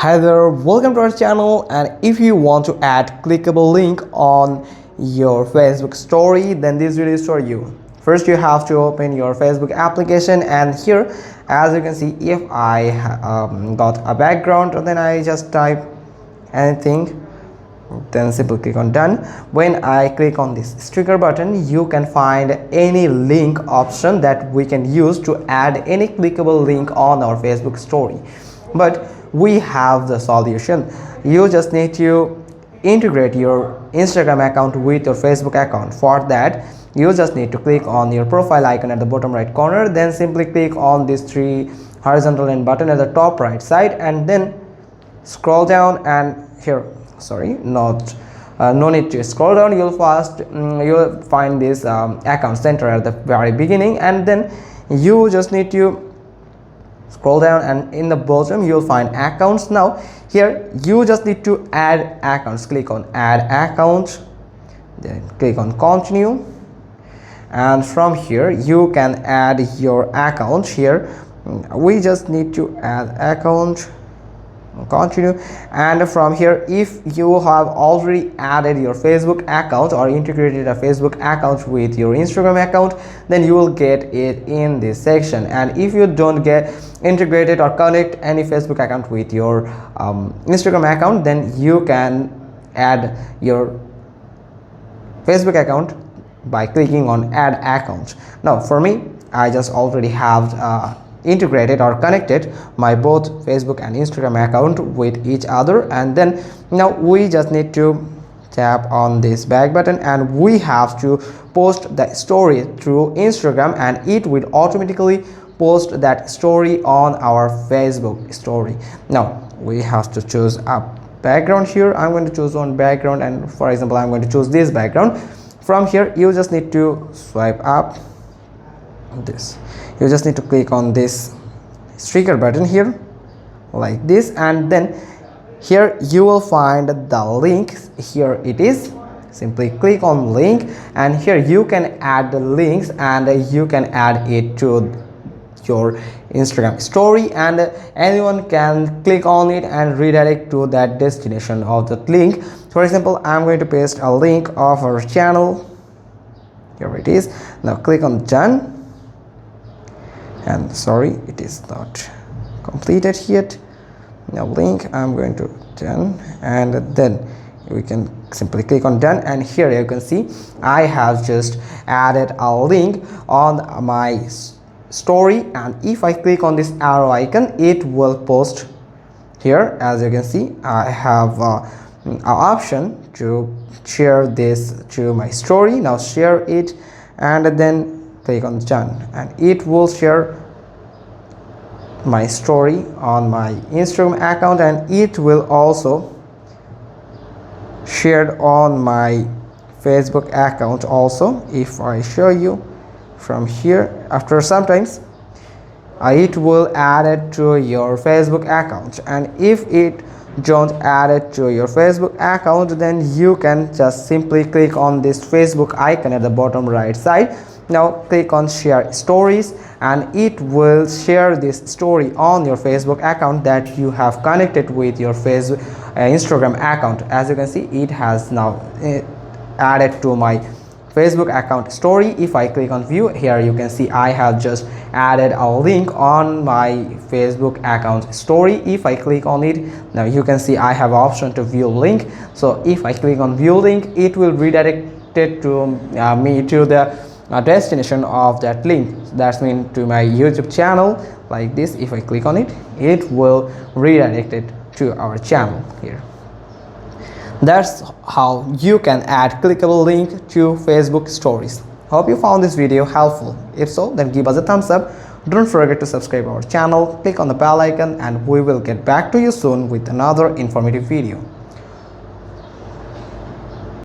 Hi there, welcome to our channel. And if you want to add clickable link on your Facebook story, then this video is for you. First you have to open your Facebook application, and here as you can see, if I got a background, then I just type anything, then simply click on done. When I click on this sticker button, you can find any link option that we can use to add any clickable link on our Facebook story. But we have the solution. You just need to integrate your Instagram account with your Facebook account. For that, you just need to click on your profile icon at the bottom right corner, then simply click on these three horizontal line button at the top right side, and then scroll down, and here, no need to scroll down. You'll find this account center at the very beginning, and then you just need to scroll down, and in the bottom you'll find accounts. Now here you just need to add accounts. Click on add account, then click on continue, and from here you can add your account. Here we just need to add account, continue, and from here, if you have already added your Facebook account or integrated a Facebook account with your Instagram account, then you will get it in this section. And if you don't get integrated or connect any Facebook account with your Instagram account, then you can add your Facebook account by clicking on add account. Now for me, I just already have integrated or connected my both Facebook and Instagram account with each other, and then now we just need to tap on this back button, and we have to post the story through Instagram, and it will automatically post that story on our Facebook story. Now we have to choose a background. Here I'm going to choose one background, and for example I'm going to choose this background. From here you just need to swipe up this. You just need to click on this sticker button here like this, and then here you will find the link. Here it is. Simply click on link, and here you can add the links, and you can add it to your Instagram story, and anyone can click on it and redirect to that destination of the link. For example, I'm going to paste a link of our channel. Here it is. Now click on done, and sorry, it is not completed yet. Now link, I'm going to done, and then we can simply click on done, and here you can see I have just added a link on my story, and if I click on this arrow icon, it will post here. As you can see, I have an option to share this to my story. Now share it, and then click on done, and it will share my story on my Instagram account, and it will also shared on my Facebook account also. If I show you from here, after sometimes it will add it to your Facebook account, and if it don't add it to your Facebook account, then you can just simply click on this Facebook icon at the bottom right side. Now click on share stories, and it will share this story on your Facebook account that you have connected with your Facebook Instagram account. As you can see, it has now added to my Facebook account story. If I click on view, here you can see I have just added a link on my Facebook account story. If I click on it, now you can see I have option to view link. So if I click on view link, it will redirect it to me to the destination of that link. That's mean to my YouTube channel like this. If I click on it, it will redirect it to our channel here. That's how you can add clickable link to Facebook stories. Hope you found this video helpful. If so, then give us a thumbs up. Don't forget to subscribe our channel, click on the bell icon, and we will get back to you soon with another informative video.